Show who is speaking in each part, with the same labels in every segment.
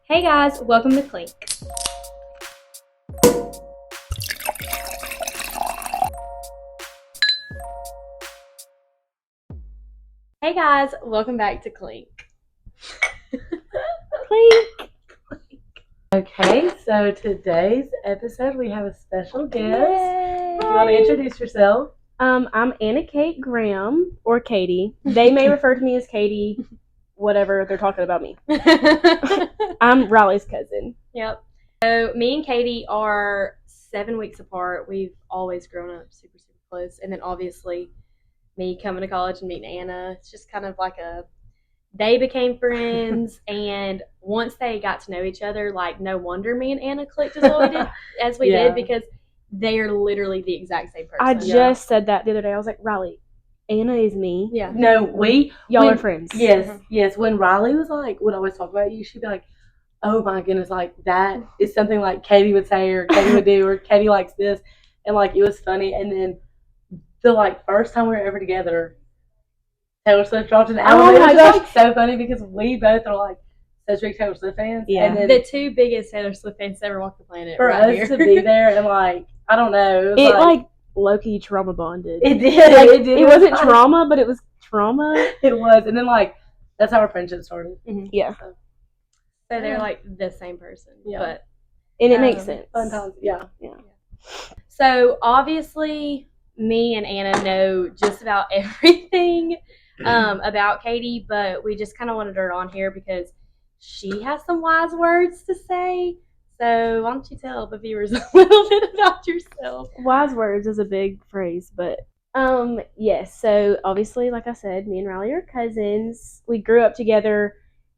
Speaker 1: Hey guys, welcome to Clink. Hey guys, welcome back to Clink.
Speaker 2: Clink. Okay, so today's episode we have a special guest.
Speaker 1: Yay.
Speaker 2: You want to introduce yourself?
Speaker 3: I'm Anna Kate Graham, or Katie. They may refer to me as Katie, whatever they're talking about me. I'm Riley's cousin.
Speaker 1: Yep. So me and Katie are 7 weeks apart. We've always grown up super, super close. And then obviously me coming to college and meeting Anna, it's just kind of like they became friends. And once they got to know each other, like no wonder me and Anna clicked as we did because they are literally the exact same person.
Speaker 3: I just said that the other day. I was like, Riley, Anna is me.
Speaker 1: Yeah.
Speaker 2: No,
Speaker 3: y'all are friends.
Speaker 2: Yes, yes. When Riley would always talk about you, she'd be like, oh my goodness, like that is something like Katie would say or Katie would do or Katie likes this. And like it was funny. And then the first time we were ever together, Taylor Swift dropped an album. It was just so funny because we both are like such big Taylor Swift fans.
Speaker 3: Yeah.
Speaker 2: And then
Speaker 1: the two biggest Taylor Swift fans to ever walk the planet.
Speaker 2: for us to be there and I don't know.
Speaker 3: It like low-key trauma bonded.
Speaker 2: It did.
Speaker 3: It wasn't trauma, but it was trauma.
Speaker 2: It was. And then that's how our friendship started.
Speaker 1: Mm-hmm.
Speaker 3: Yeah.
Speaker 1: So they're like the same person.
Speaker 2: Yeah.
Speaker 3: And it makes sense.
Speaker 2: Fun times. Yeah.
Speaker 1: So obviously me and Anna know just about everything about Katie, but we just kind of wanted her on here because she has some wise words to say. So why don't you tell the viewers a little bit about yourself?
Speaker 3: Wise words is a big phrase, but yes. So obviously, like I said, me and Riley are cousins. We grew up together.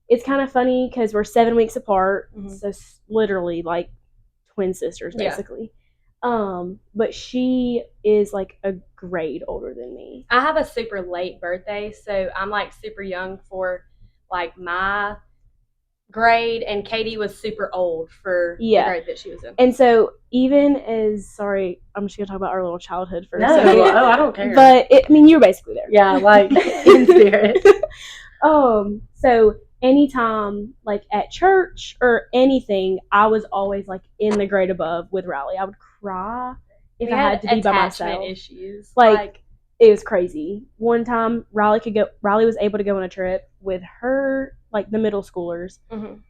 Speaker 3: It's kind of funny because we're 7 weeks apart, so literally like twin sisters, basically. But she is like a grade older than me.
Speaker 1: I have a super late birthday, so I'm like super young for like my grade, and Katie was super old for the grade that she was in.
Speaker 3: And so even as, sorry, I'm just going to talk about our little childhood for a second.
Speaker 2: No, I don't care.
Speaker 3: But, you were basically there.
Speaker 2: Yeah, like, in spirit.
Speaker 3: So anytime, like, at church or anything, I was always, like, in the grade above with Riley. I would cry if I had to be by myself.
Speaker 1: Issues.
Speaker 3: Like, it was crazy. One time, Riley was able to go on a trip with her, like, the middle schoolers,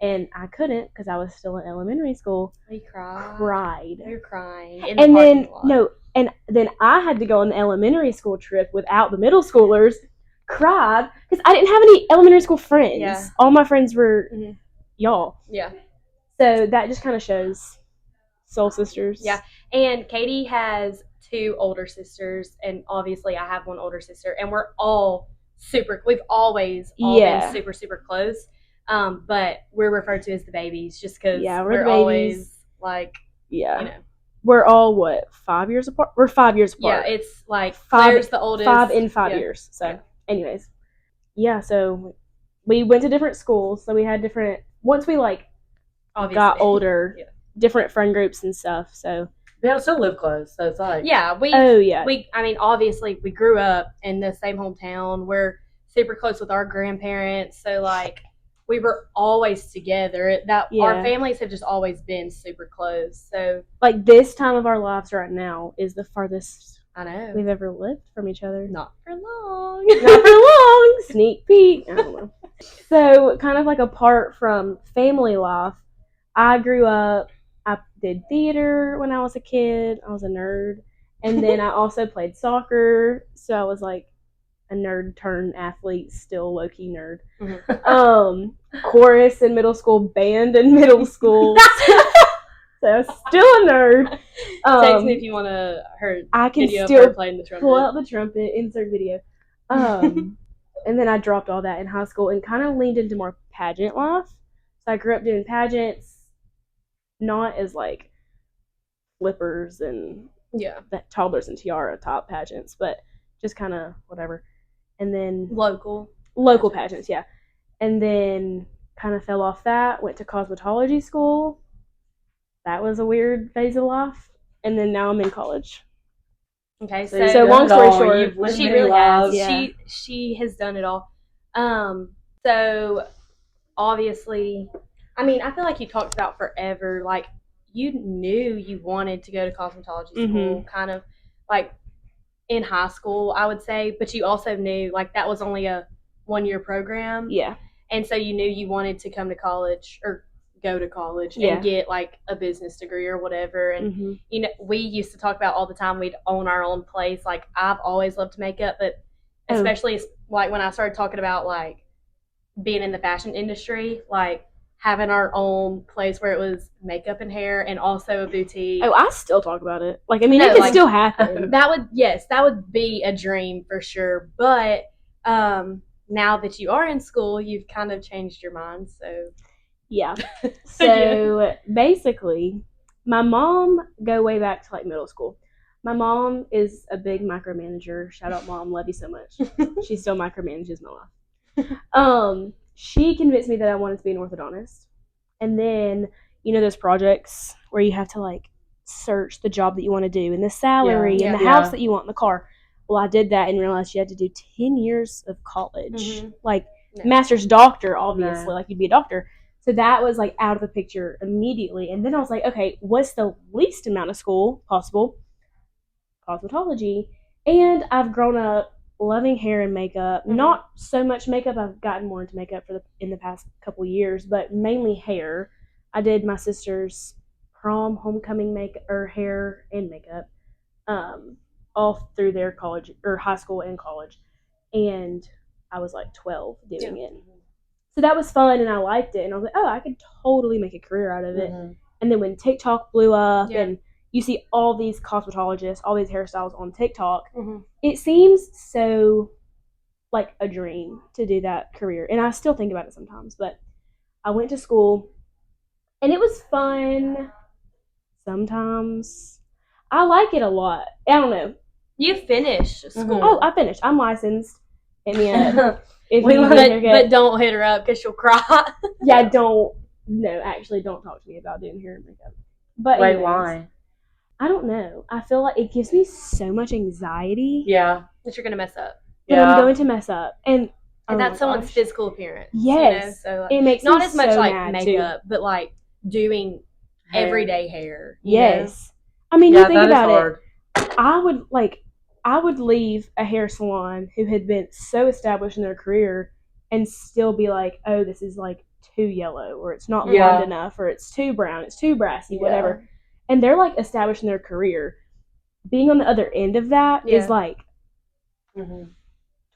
Speaker 3: and I couldn't because I was still in elementary school.
Speaker 1: We
Speaker 3: cried.
Speaker 1: You're crying.
Speaker 3: And then I had to go on the elementary school trip without the middle schoolers. Cried because I didn't have any elementary school friends.
Speaker 1: Yeah.
Speaker 3: All my friends were y'all.
Speaker 1: Yeah.
Speaker 3: So that just kind of shows soul sisters.
Speaker 1: Yeah. And Katie has 2 older sisters, and obviously I have 1 older sister, and we've always been super, super close. But we're referred to as the babies just because we're always like,
Speaker 3: We're all 5 years apart? We're 5 years apart.
Speaker 1: Yeah, it's like Claire's the oldest.
Speaker 3: 5 in 5 years. So anyways. Yeah, so we went to different schools, so we had different, once we got older, different friend groups and stuff, so.
Speaker 2: We still live close, so it's like.
Speaker 1: Yeah, obviously we grew up in the same hometown. We're super close with our grandparents, so like we were always together. Our families have just always been super close. So
Speaker 3: like this time of our lives right now is the farthest
Speaker 1: I know
Speaker 3: we've ever lived from each other.
Speaker 1: Not for long.
Speaker 3: Not for long. Sneak peek. I don't know. So kind of like apart from family life, I grew up. I did theater when I was a kid. I was a nerd. And then I also played soccer. So I was like a nerd turned athlete, still low-key nerd. Chorus in middle school, band in middle school. So still a nerd.
Speaker 1: Text me if you want to hear
Speaker 3: I can
Speaker 1: video
Speaker 3: still
Speaker 1: of her playing the trumpet.
Speaker 3: Pull out the trumpet, insert video. And then I dropped all that in high school and kind of leaned into more pageant life. So I grew up doing pageants. Not as like flippers and that toddlers and tiara top pageants, but just kind of whatever. And then
Speaker 1: local
Speaker 3: pageants, yeah. And then kind of fell off that. Went to cosmetology school. That was a weird phase of life. And then now I'm in college.
Speaker 1: Okay,
Speaker 3: so long story short,
Speaker 1: she really has. Yeah. She has done it all. So obviously, I mean, I feel like you talked about forever. Like, you knew you wanted to go to cosmetology school, kind of like in high school, I would say, but you also knew like that was only a 1 year program.
Speaker 3: Yeah.
Speaker 1: And so you knew you wanted to come to college or go to college
Speaker 3: Yeah.
Speaker 1: and get like a business degree or whatever. And you know, we used to talk about all the time we'd own our own place. Like, I've always loved makeup, but especially like when I started talking about like being in the fashion industry, like having our own place where it was makeup and hair and also a boutique.
Speaker 3: Oh, I still talk about it. Like, I mean,
Speaker 1: No,
Speaker 3: it could
Speaker 1: like,
Speaker 3: still happen.
Speaker 1: That would be a dream for sure. But now that you are in school, you've kind of changed your mind. So
Speaker 3: yeah. So basically, my mom, go way back to like middle school. My mom is a big micromanager. Shout out, Mom. Love you so much. She still micromanages my life. She convinced me that I wanted to be an orthodontist. And then, you know, those projects where you have to like search the job that you want to do and the salary and the house that you want in the car. Well, I did that and realized you had to do 10 years of college. Like, master's doctor, obviously. Like, you'd be a doctor. So that was like out of the picture immediately. And then I was like, okay, what's the least amount of school possible? Cosmetology. And I've grown up loving hair and makeup. Not so much makeup. I've gotten more into makeup in the past couple years, but mainly hair. I did my sister's prom, homecoming hair and makeup, all through their college or high school and college. And I was like 12 doing it. So that was fun and I liked it. And I was like, oh, I could totally make a career out of it. And then when TikTok blew up and you see all these cosmetologists, all these hairstyles on TikTok, it seems so like a dream to do that career. And I still think about it sometimes. But I went to school and it was fun sometimes. I like it a lot. I don't know.
Speaker 1: You finished school.
Speaker 3: Oh, I finished. I'm licensed. And
Speaker 1: but don't hit her up because she'll cry.
Speaker 3: Yeah, don't talk to me about doing hair and makeup. But
Speaker 2: wait,
Speaker 3: anyways,
Speaker 2: why?
Speaker 3: I don't know. I feel like it gives me so much anxiety.
Speaker 2: Yeah.
Speaker 1: That you're going to mess up.
Speaker 3: That I'm going to mess up. And
Speaker 1: that's someone's physical appearance.
Speaker 3: Yes.
Speaker 1: You know? So
Speaker 3: it makes
Speaker 1: not
Speaker 3: me
Speaker 1: as much
Speaker 3: so
Speaker 1: like
Speaker 3: mad
Speaker 1: makeup,
Speaker 3: too.
Speaker 1: but like doing everyday hair.
Speaker 3: Yes. I mean, you think about
Speaker 2: hard.
Speaker 3: it. I would leave a hair salon who had been so established in their career and still be like, oh, this is like too yellow, or it's not blonde enough, or it's too brown, it's too brassy, whatever. And they're like established in their career. Being on the other end of that is like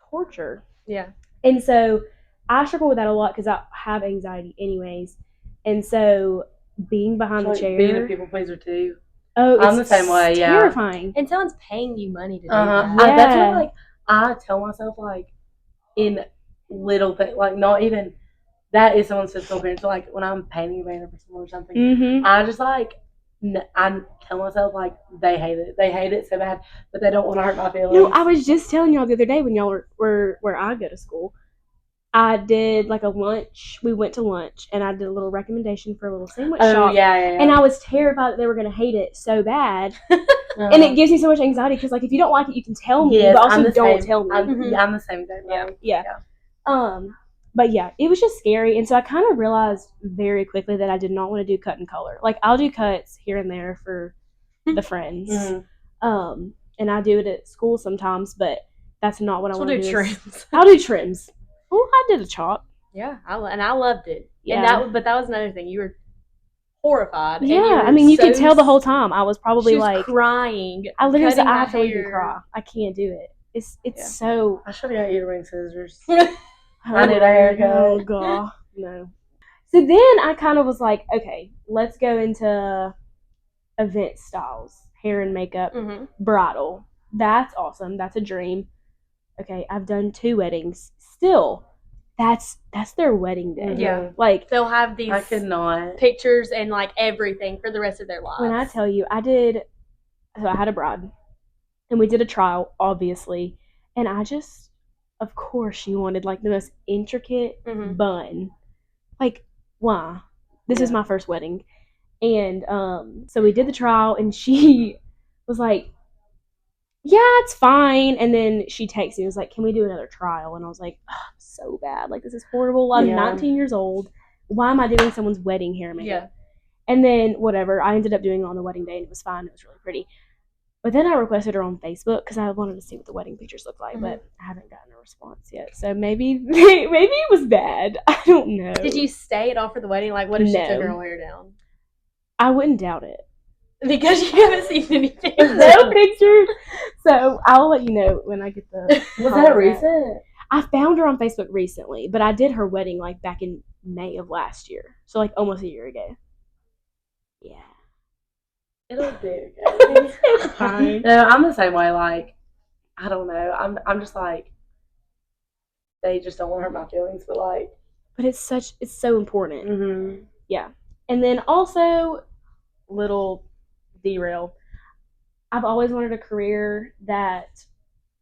Speaker 3: torture.
Speaker 1: Yeah.
Speaker 3: And so I struggle with that a lot because I have anxiety anyways. And so being behind the chair.
Speaker 2: Being a people pleaser too.
Speaker 3: Oh,
Speaker 2: I'm the same way,
Speaker 3: terrifying.
Speaker 1: And someone's paying you money to do that.
Speaker 2: That's what like I tell myself, like, in little things, like not even that is someone's physical appearance. So, like when I'm painting a banner for someone or something, I just like I tell myself like they hate it so bad, but they don't want to hurt my feelings.
Speaker 3: No, I was just telling y'all the other day when y'all were where I go to school. I did like a lunch. We went to lunch, and I did a little recommendation for a little sandwich shop.
Speaker 2: Yeah.
Speaker 3: And I was terrified that they were going to hate it so bad. And it gives me so much anxiety because, like, if you don't like it, you can tell me, but also don't tell me.
Speaker 2: I'm the same thing.
Speaker 3: Yeah. But yeah, it was just scary. And so I kind of realized very quickly that I did not want to do cut and color. Like, I'll do cuts here and there for the friends. And I do it at school sometimes, but that's not what I want to do.
Speaker 1: Trims.
Speaker 3: I'll do trims. Oh, I did a chop.
Speaker 1: Yeah, and I loved it.
Speaker 3: Yeah.
Speaker 1: But that was another thing. You were horrified.
Speaker 3: Yeah, I mean, you could tell the whole time. I was probably like
Speaker 1: crying.
Speaker 3: I literally said, I feel you cry. I can't do it. It's so.
Speaker 2: I should have got you to bring scissors. I need a haircut.
Speaker 3: Oh god, no. So then I kind of was like, okay, let's go into event styles, hair and makeup, bridal. That's awesome. That's a dream. Okay, I've done 2 weddings. Still, that's their wedding day.
Speaker 1: Yeah,
Speaker 3: like
Speaker 1: they'll have these.
Speaker 2: I could not
Speaker 1: pictures and like everything for the rest of their lives.
Speaker 3: When I tell you, I had a bride, and we did a trial, obviously, and I just, of course, she wanted like the most intricate bun. Like, why? This is my first wedding, and so we did the trial, and she was like, yeah, it's fine. And then she texted me and was like, can we do another trial? And I was like, oh, so bad. Like, this is horrible. I'm 19 years old. Why am I doing someone's wedding hair makeup?
Speaker 1: Yeah.
Speaker 3: And then whatever, I ended up doing it on the wedding day and it was fine. It was really pretty. But then I requested her on Facebook because I wanted to see what the wedding pictures look like, but I haven't gotten a response yet. So maybe it was bad. I don't know.
Speaker 1: Did you stay at all for the wedding? Like, what if she took her whole hair down?
Speaker 3: I wouldn't doubt it.
Speaker 1: Because you haven't seen anything.
Speaker 3: No pictures. So I'll let you know when I get the.
Speaker 2: Was that recent?
Speaker 3: I found her on Facebook recently, but I did her wedding like back in May of last year. So like almost a year ago. Yeah.
Speaker 2: It'll do. It's
Speaker 3: fine.
Speaker 2: No, I'm the same way. Like, I don't know. I'm just like, they just don't want to hurt my feelings, but like.
Speaker 3: But it's so important.
Speaker 2: Mm-hmm.
Speaker 3: Yeah. And then also, little derail. I've always wanted a career that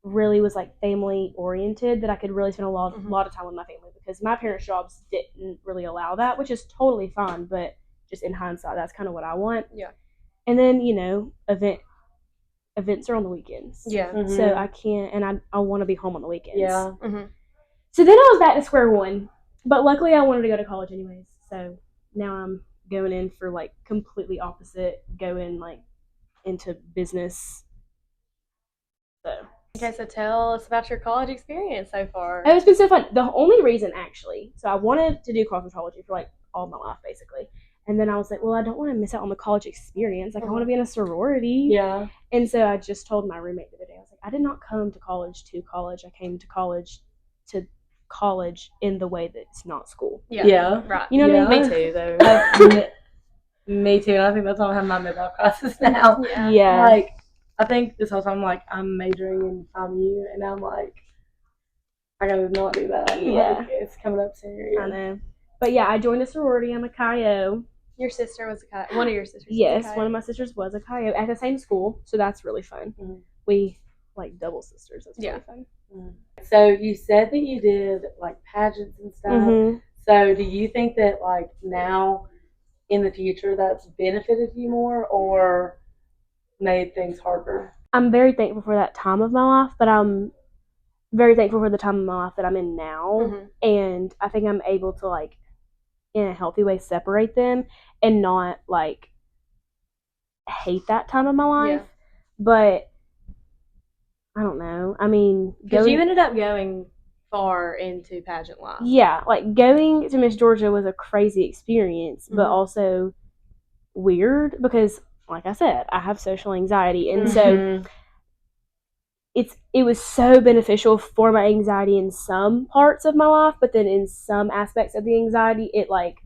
Speaker 3: really was like family oriented, that I could really spend a lot of time with my family, because my parents' jobs didn't really allow that, which is totally fine, but just in hindsight, that's kind of what I want.
Speaker 1: Yeah.
Speaker 3: And then, events are on the weekends.
Speaker 1: Yeah.
Speaker 2: Mm-hmm.
Speaker 3: So I can't, and I want to be home on the weekends.
Speaker 2: Yeah.
Speaker 1: Mm-hmm.
Speaker 3: So then I was back to square one. But luckily I wanted to go to college anyways. So now I'm going in for like completely opposite, going like into business. So.
Speaker 1: Okay, so tell us about your college experience so far.
Speaker 3: Oh, it's been so fun. The only reason, actually, so I wanted to do cosmetology for like all my life, basically. And then I was like, well, I don't want to miss out on the college experience. Like, I want to be in a sorority.
Speaker 2: Yeah.
Speaker 3: And so I just told my roommate the other day, I was like, I did not come to college. I came to college in the way that it's not school.
Speaker 2: Yeah.
Speaker 1: Right.
Speaker 3: You know what I mean?
Speaker 1: Me too, though.
Speaker 2: Me too. And I think that's why I have my midlife crisis now.
Speaker 3: Yeah.
Speaker 2: Like, I think this whole time, like, I'm majoring in FAMU, and I'm like, I gotta not do that.
Speaker 3: Yeah.
Speaker 2: Like, it's coming up soon.
Speaker 3: I know. But yeah, I joined a sorority. I'm a Chi-O.
Speaker 1: Your sister was a one of your sisters.
Speaker 3: Yes, one of my sisters was a Chi-O at the same school, so that's really fun.
Speaker 2: Mm-hmm.
Speaker 3: We like double sisters. That's really fun.
Speaker 2: Mm-hmm. So you said that you did like pageants and stuff. Mm-hmm. So do you think that like now in the future that's benefited you more or made things harder?
Speaker 3: I'm very thankful for that time of my life, but I'm very thankful for the time of my life that I'm in now. Mm-hmm. And I think I'm able to like in a healthy way separate them and not like hate that time of my life. But I don't know. I mean,
Speaker 1: because you ended up going far into pageant life.
Speaker 3: Yeah, like going to Miss Georgia was a crazy experience, but also weird because, like I said, I have social anxiety, and so it was so beneficial for my anxiety in some parts of my life, but then in some aspects of the anxiety, it like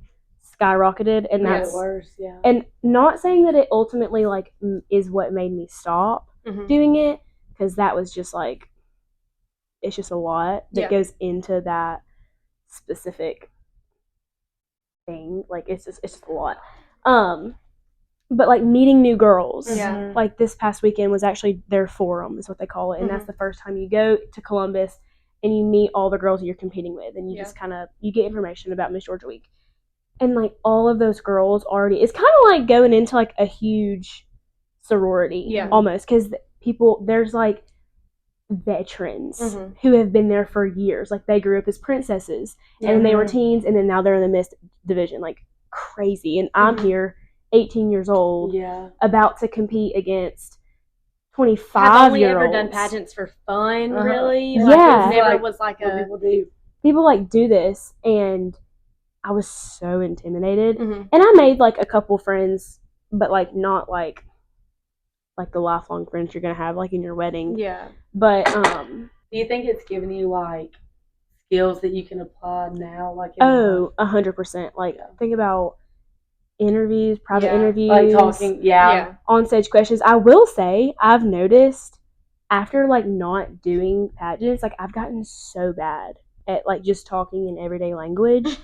Speaker 3: skyrocketed, and that's
Speaker 2: worse. Yeah,
Speaker 3: and not saying that it ultimately like is what made me stop doing it, because that was just like it's just a lot that goes into that specific thing. Like it's just a lot. But like meeting new girls.
Speaker 2: Yeah.
Speaker 3: Like this past weekend was actually their forum, is what they call it, and that's the first time you go to Columbus and you meet all the girls you're competing with, and you just kind of you get information about Miss Georgia Week, and like all of those girls already. It's kind of like going into like a huge sorority, almost, because there's like veterans who have been there for years. Like they grew up as princesses and they were teens, and then now they're in the Miss division, like crazy. And I'm here 18 years old about to compete against 25
Speaker 1: I've only
Speaker 3: year olds.
Speaker 1: Ever done pageants for fun, really.
Speaker 3: Like,
Speaker 1: it never was like a
Speaker 3: people like do this, and I was so intimidated. And I made like a couple friends, but like not like the lifelong friends you're gonna have like in your wedding. But
Speaker 2: do you think it's given you like skills that you can apply now, like
Speaker 3: 100%. Like think about interviews, private interviews,
Speaker 2: like talking,
Speaker 3: on stage questions. I will say I've noticed after like not doing pageants, like I've gotten so bad at like just talking in everyday language.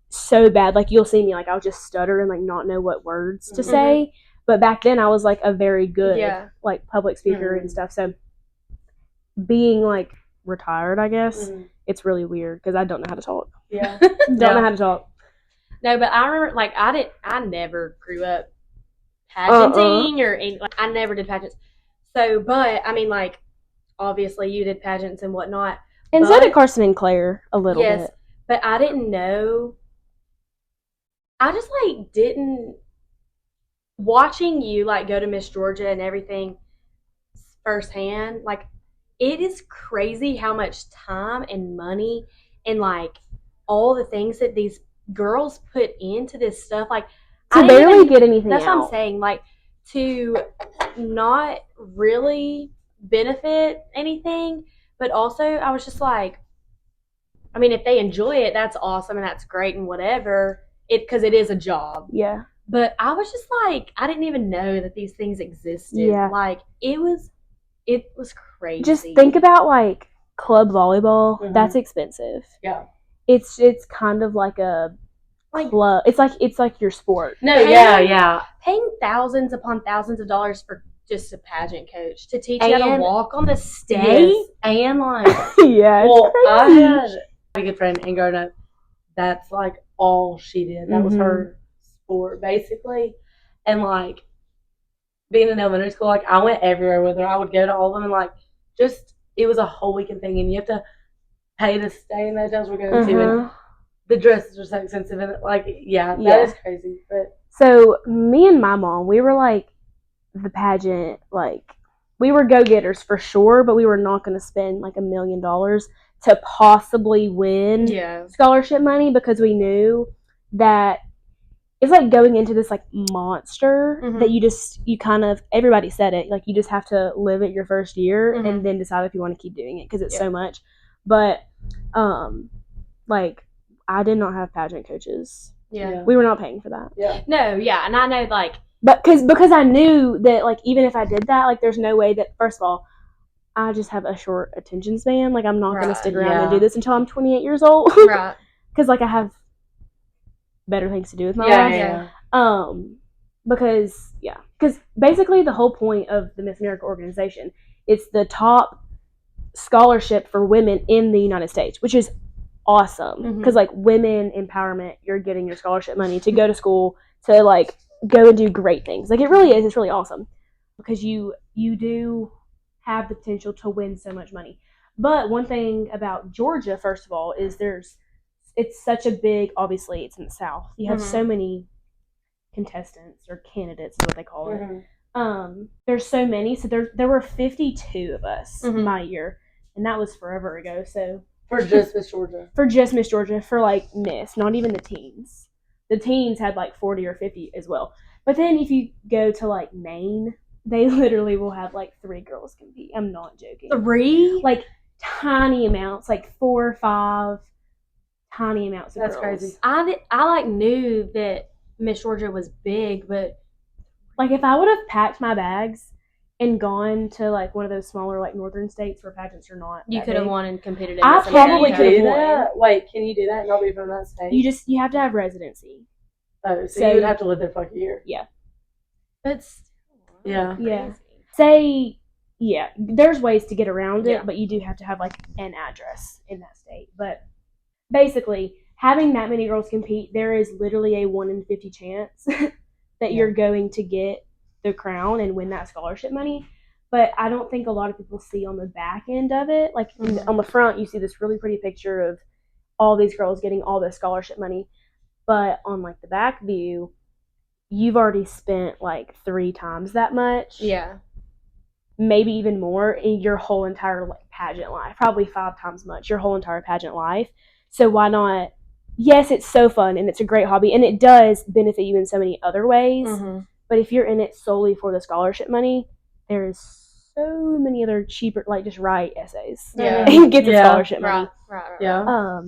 Speaker 3: So bad. Like you'll see me like I'll just stutter and like not know what words to say. But back then I was like a very good like public speaker and stuff. So being like retired, I guess, it's really weird because I don't know how to talk. Don't know how to talk.
Speaker 1: No, but I remember like I never grew up pageanting or like I never did pageants. So, but I mean, like, obviously you did pageants and whatnot.
Speaker 3: And so
Speaker 1: but,
Speaker 3: did Carson and Claire a little
Speaker 1: yes,
Speaker 3: bit.
Speaker 1: but I didn't know. I just like didn't watching you like go to Miss Georgia and everything firsthand. Like, it is crazy how much time and money and like all the things that these girls put into this stuff. Like,
Speaker 3: To barely get anything
Speaker 1: that's
Speaker 3: out.
Speaker 1: what I'm saying. Like, to not really benefit anything, but also I was just like, I mean, if they enjoy it, that's awesome and that's great and whatever. Because it is a job.
Speaker 3: Yeah.
Speaker 1: But I was just like, I didn't even know that these things existed.
Speaker 3: Yeah.
Speaker 1: Like, it was crazy.
Speaker 3: Just think about like club volleyball.
Speaker 2: Mhm.
Speaker 3: That's expensive.
Speaker 2: Yeah.
Speaker 3: It's kind of like a club. It's like your sport.
Speaker 2: No, yeah.
Speaker 1: Paying thousands upon thousands of dollars for just a pageant coach to teach you how to walk on the stage.
Speaker 2: Yes. And like,
Speaker 3: Yeah.
Speaker 2: well,
Speaker 3: It's
Speaker 2: I
Speaker 3: crazy.
Speaker 2: had a good friend and growing up, that's like all she did. That was her sport basically. And like being in elementary school, like I went everywhere with her. I would go to all of them and like just it was a whole weekend thing, and you have to pay to stay in the hotels we're going to, and the dresses are so expensive, and like that is crazy. But
Speaker 3: so me and my mom, we were like the pageant, like we were go-getters for sure, but we were not going to spend like $1 million to possibly win scholarship money, because we knew that it's like going into this like monster that you kind of, everybody said it, like you just have to live it your first year and then decide if you want to keep doing it, because it's so much. But like I did not have pageant coaches.
Speaker 1: Yeah.
Speaker 3: We were not paying for that.
Speaker 2: Yeah.
Speaker 1: No, yeah, and I know like,
Speaker 3: but because I knew that like even if I did that, like there's no way that, first of all, I just have a short attention span. Like I'm not going to stick around and do this until I'm 28 years old.
Speaker 1: Right.
Speaker 3: Because like I have better things to do with my life.
Speaker 2: Yeah.
Speaker 3: Because basically the whole point of the Miss America organization, it's the top scholarship for women in the United States, which is awesome. Because like women empowerment, you're getting your scholarship money to go to school, to like go and do great things. Like it really is. It's really awesome because you do have the potential to win so much money. But one thing about Georgia, first of all, is it's such a big, obviously it's in the South. You have so many contestants or candidates is what they call it. There's so many. So there were 52 of us my year, and that was forever ago. So
Speaker 2: for just Miss Georgia.
Speaker 3: For just Miss Georgia, for like Miss, not even the teens. The teens had like 40 or 50 as well. But then if you go to like Maine, they literally will have like 3 girls compete. I'm not joking.
Speaker 1: 3?
Speaker 3: Like tiny amounts, like 4 or 5 tiny amounts of girls.
Speaker 2: That's crazy.
Speaker 1: I like knew that Miss Georgia was big, but
Speaker 3: like if I would have packed my bags and gone to like one of those smaller like northern states where pageants are not,
Speaker 1: you could have won and competed in
Speaker 3: I probably could have won.
Speaker 2: Wait, can you do that and not be from that state?
Speaker 3: You have to have residency.
Speaker 2: Oh, so you would have to live there for like a year.
Speaker 3: Yeah.
Speaker 1: That's
Speaker 3: Say there's ways to get around it, but you do have to have like an address in that state. But basically, having that many girls compete, there is literally a 1 in 50 chance that you're going to get the crown and win that scholarship money. But I don't think a lot of people see on the back end of it. Like on the front, you see this really pretty picture of all these girls getting all this scholarship money. But on like the back view, you've already spent like 3 times that much.
Speaker 1: Yeah.
Speaker 3: Maybe even more in your whole entire like pageant life. Probably 5 times much, your whole entire pageant life. So why not? Yes, it's so fun and it's a great hobby and it does benefit you in so many other ways. But if you're in it solely for the scholarship money, there's so many other cheaper, like just write essays and get the scholarship money.
Speaker 1: Right.
Speaker 2: Yeah.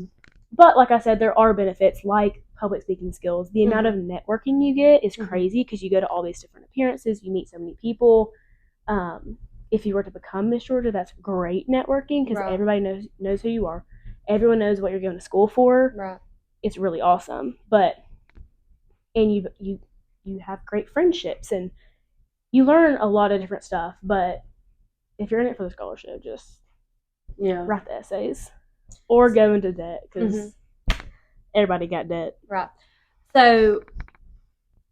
Speaker 3: But like I said, there are benefits like public speaking skills. The amount of networking you get is crazy because you go to all these different appearances, you meet so many people. If you were to become Miss Georgia, that's great networking because everybody knows who you are. Everyone knows what you're going to school for.
Speaker 1: Right.
Speaker 3: It's really awesome. And you have great friendships and you learn a lot of different stuff. But if you're in it for the scholarship, just write the essays or go into debt because everybody got debt.
Speaker 1: Right. So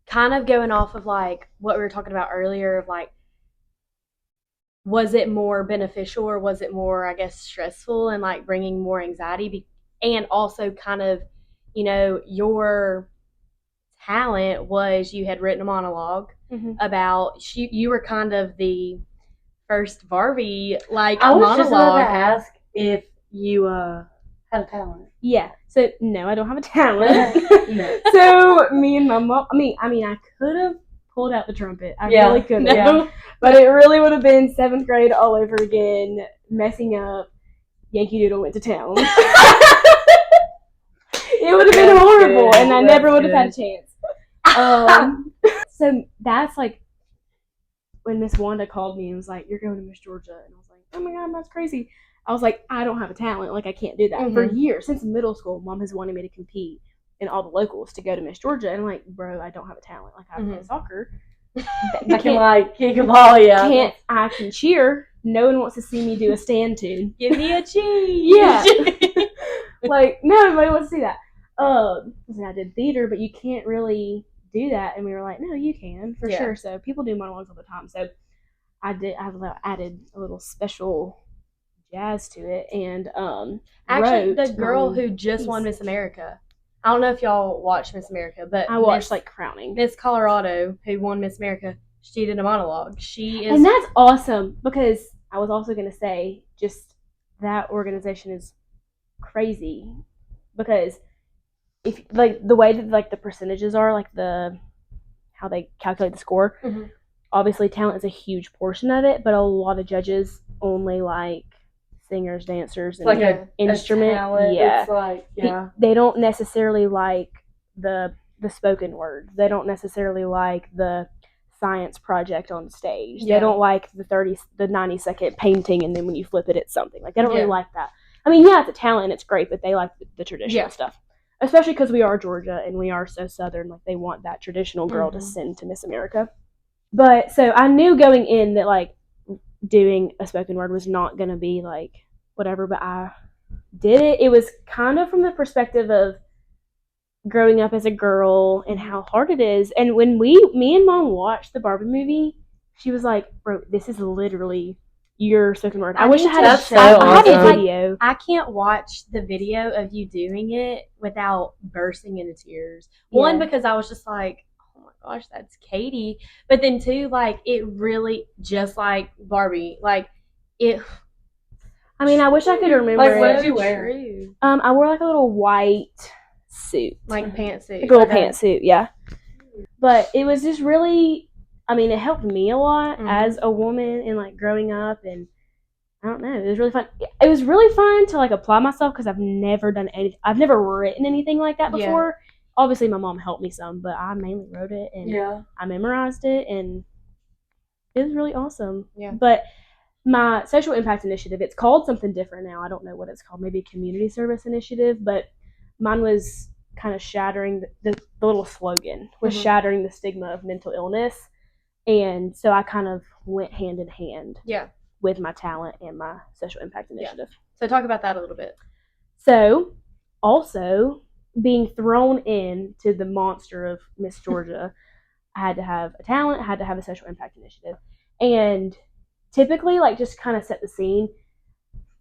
Speaker 1: kind of going off of like what we were talking about earlier of like was it more beneficial or was it more, I guess, stressful and like bringing more anxiety? And also, kind of, your talent was you had written a monologue about you were kind of the first Barbie like
Speaker 2: I was
Speaker 1: monologue.
Speaker 2: just about to ask if you had a talent.
Speaker 3: Yeah. So no, I don't have a talent.
Speaker 2: No.
Speaker 3: So me and my mom. I mean, I could have pulled out the trumpet. I really could have.
Speaker 2: Yeah.
Speaker 3: But it really would have been 7th grade all over again, messing up. Yankee Doodle went to town. It would have been horrible, and I never would have had a chance. So that's like when Miss Wanda called me and was like, "You're going to Miss Georgia," and I was like, "Oh my God, that's crazy." I was like, "I don't have a talent. Like, I can't do that." For years, since middle school, Mom has wanted me to compete in all the locals to go to Miss Georgia, and I'm like, "Bro, I don't have a talent. Like, I play soccer.
Speaker 2: I can kick a ball, yeah.
Speaker 3: I can cheer. No one wants to see me do a stand tune.
Speaker 1: Give me a cheese.
Speaker 3: Yeah. Like, nobody wants to see that. I did theater, but you can't really do that. And we were like, no, you can, for sure. So people do monologues all the time. So I added a little special jazz to it. And
Speaker 1: actually, the girl who just won Miss America, I don't know if y'all watch Miss America, but
Speaker 3: I watched like Crowning.
Speaker 1: Miss Colorado, who won Miss America, she did a monologue.
Speaker 3: And that's awesome, because I was also going to say, just that organization is crazy, because if like the way that like the percentages are, like how they calculate the score, obviously talent is a huge portion of it, but a lot of judges only like singers, dancers, and
Speaker 2: like an
Speaker 3: instrument.
Speaker 2: It's like,
Speaker 3: they don't necessarily like the spoken word. They don't necessarily like the science project on stage. They don't like the 90-second painting, and then when you flip it, it's something. Like, they don't really like that. I mean, yeah, it's a talent and it's great, but they like the traditional stuff. Especially because we are Georgia and we are so Southern. Like, they want that traditional girl to send to Miss America. But so I knew going in that like doing a spoken word was not going to be like whatever, but I did it. It was kind of from the perspective of growing up as a girl and how hard it is. And when me and Mom watched the Barbie movie, she was like, "Bro, this is literally your spoken word." I wish I had a video.
Speaker 1: I can't watch the video of you doing it without bursting into tears. One, because I was just like, oh my gosh, that's Katie. But then two, like, it really, just like Barbie, like, it.
Speaker 3: I mean, I wish I could remember.
Speaker 2: Like, what did you wear?
Speaker 3: I wore like a little white suit,
Speaker 1: like pantsuit,
Speaker 3: like a little pantsuit, yeah. But it was just really, I mean, it helped me a lot as a woman and like growing up, and I don't know, it was really fun. It was really fun to like apply myself, because I've never done anything. I've never written anything like that before. Obviously, my mom helped me some, but I mainly wrote it, and I memorized it, and it was really awesome. Yeah. But my social impact initiative, it's called something different now. I don't know what it's called. Maybe community service initiative, but mine was kind of shattering the little slogan was shattering the stigma of mental illness. And so I kind of went hand in hand with my talent and my social impact initiative.
Speaker 1: So talk about that a little bit.
Speaker 3: So also being thrown into the monster of Miss Georgia, I had to have a talent, I had to have a social impact initiative. And typically, like, just kind of set the scene,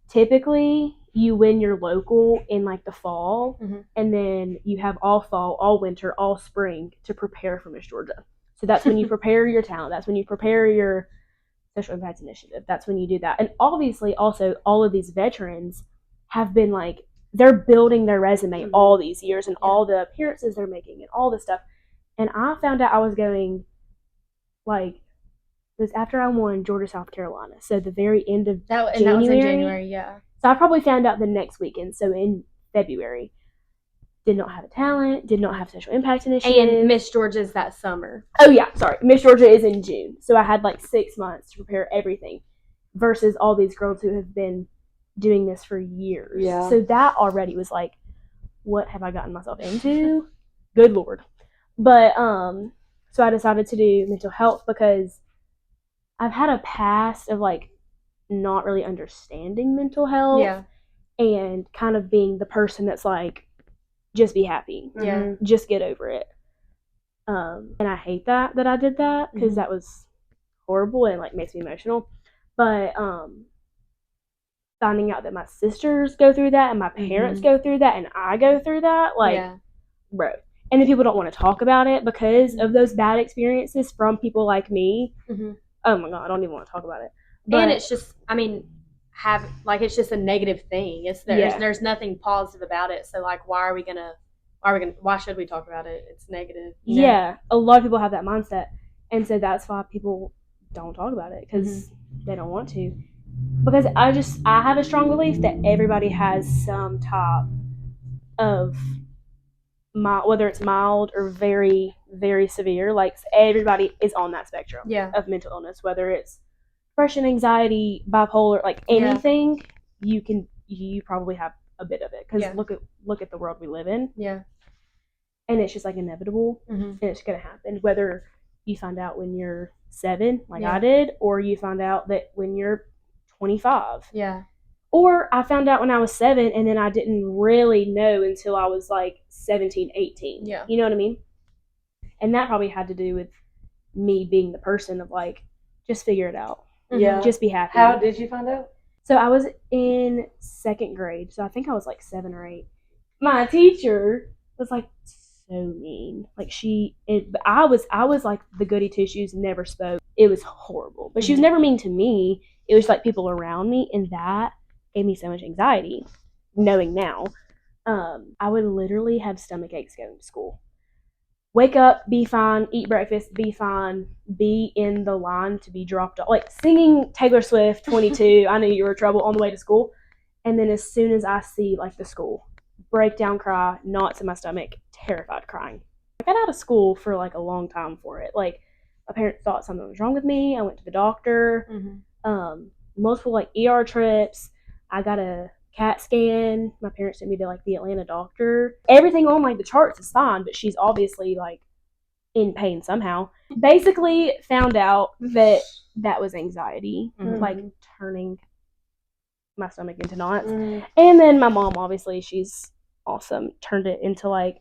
Speaker 3: typically you win your local in like the fall, and then you have all fall, all winter, all spring to prepare for Miss Georgia. So that's when you prepare your talent. That's when you prepare your social impact initiative. That's when you do that. And obviously, also, all of these veterans have been like, they're building their resume all these years, and all the appearances they're making and all this stuff. And I found out I was going, like, it was after I won Georgia, South Carolina. So the very end of January.
Speaker 1: And that was in January, yeah.
Speaker 3: So I probably found out the next weekend. So in February, did not have a talent, did not have social impact initiative.
Speaker 1: And Miss Georgia's that summer.
Speaker 3: Oh yeah, sorry. Miss Georgia is in June. So I had like 6 months to prepare everything, versus all these girls who have been doing this for years. Yeah. So that already was like, what have I gotten myself into? Good Lord. But so I decided to do mental health, because I've had a past of like not really understanding mental health, and kind of being the person that's like, just be happy, just get over it. And I hate that I did that, because that was horrible and like makes me emotional. But finding out that my sisters go through that and my parents go through that and I go through that, like, bro. And then people don't want to talk about it because of those bad experiences from people like me. Oh my God, I don't even want to talk about it.
Speaker 1: But, and it's just, I mean, it's just a negative thing. There's nothing positive about it. So like, why should we talk about it? It's negative.
Speaker 3: You know? Yeah, a lot of people have that mindset, and so that's why people don't talk about it because they don't want to. Because I have a strong belief that everybody has some type of whether it's mild or very, very severe. Like everybody is on that spectrum of mental illness, whether it's depression, anxiety, bipolar, like anything. You probably have a bit of it because look at the world we live in. Yeah, and it's just like inevitable, and it's gonna happen whether you find out when you're 7, like I did, or you find out that when you're 25. Yeah. Or I found out when I was 7 and then I didn't really know until I was like 17, 18. Yeah. You know what I mean? And that probably had to do with me being the person of like, just figure it out. Yeah. Just be happy.
Speaker 2: How did you find out?
Speaker 3: So I was in 2nd grade. So I think I was like 7 or 8. My teacher was like so mean. Like I was like the goody two shoes, never spoke. It was horrible. But she was never mean to me. It was like people around me, and that gave me so much anxiety, knowing now. I would literally have stomach aches going to school. Wake up, be fine, eat breakfast, be fine, be in the line to be dropped off. Like singing Taylor Swift, 22, I knew you were trouble on the way to school. And then as soon as I see like the school, breakdown cry, knots in my stomach, terrified crying. I got out of school for like a long time for it. Like my parents thought something was wrong with me. I went to the doctor. Multiple like ER trips. I got a CAT scan. My parents sent me to like the Atlanta doctor. Everything on like the charts is fine, but she's obviously like in pain somehow. Basically found out that was anxiety, like turning my stomach into knots. And then my mom, obviously, she's awesome, turned it into like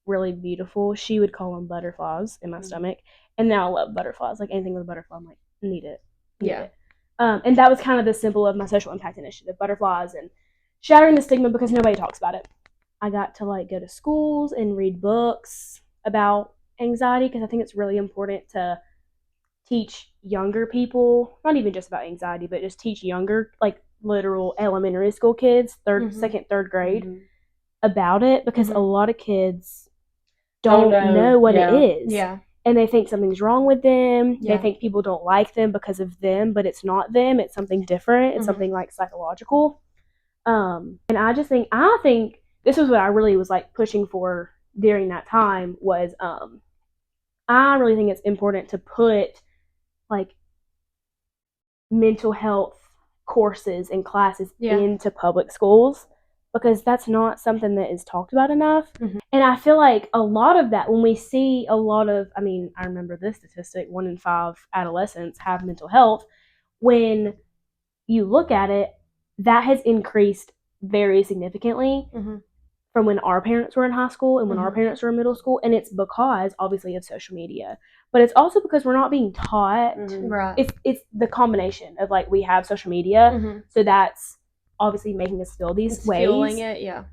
Speaker 3: really beautiful. She would call them butterflies in my stomach. And now I love butterflies. Like anything with a butterfly, I'm like, need it. Need it. And that was kind of the symbol of my social impact initiative, butterflies and shattering the stigma because nobody talks about it. I got to like go to schools and read books about anxiety because I think it's really important to teach younger people, not even just about anxiety, but just teach younger, like literal elementary school kids, second, third grade about it because a lot of kids don't know what it is. Yeah. And they think something's wrong with them. Yeah. They think people don't like them because of them, but it's not them. It's something different. It's something like psychological. And I think this was what I really was like pushing for during that time was, I really think it's important to put like mental health courses and classes into public schools because that's not something that is talked about enough. And I feel like a lot of that, when we see I remember this statistic, 1 in 5 adolescents have mental health. When you look at it, that has increased very significantly from when our parents were in high school and when our parents were in middle school. And it's because, obviously, of social media. But it's also because we're not being taught. Right. It's the combination of, like, we have social media, so that's obviously making us feel these ways. Fueling it, yeah.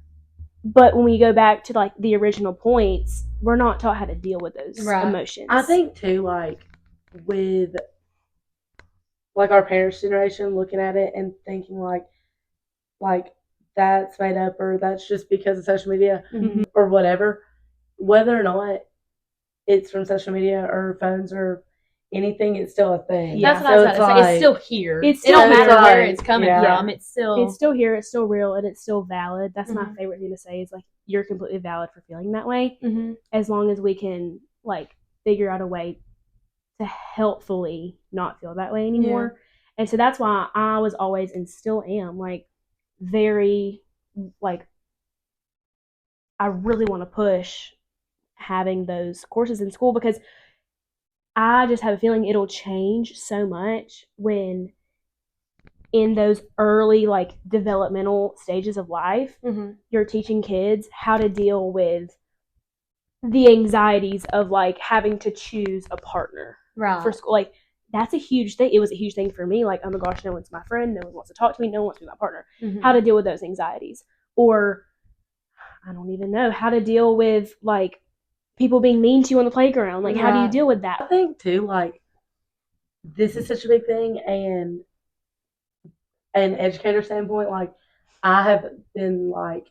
Speaker 3: But when we go back to like the original points, we're not taught how to deal with those emotions.
Speaker 2: I think too, like with like our parents' generation, looking at it and thinking like that's made up or that's just because of social media or whatever. Whether or not it's from social media or phones or anything, it's still a thing.
Speaker 1: Yeah. That's what I was about to say. It's still here. It don't matter where it's coming from. It's still
Speaker 3: here. It's still real, and it's still valid. That's my favorite thing to say. Is like you're completely valid for feeling that way, as long as we can like figure out a way to helpfully not feel that way anymore. Yeah. And so that's why I was always and still am like very like I really want to push having those courses in school because I just have a feeling it'll change so much when in those early like developmental stages of life, you're teaching kids how to deal with the anxieties of like having to choose a partner for school. Like that's a huge thing. It was a huge thing for me. Like, oh my gosh, no one's my friend. No one wants to talk to me. No one wants to be my partner.
Speaker 1: Mhm.
Speaker 3: How to deal with those anxieties. Or I don't even know how to deal with, like, people being mean to you on the playground. Like, how do you
Speaker 2: Right.
Speaker 3: deal with
Speaker 2: I
Speaker 3: that?
Speaker 2: think too, like, this is such a big thing, and an educator standpoint, like, I have been like,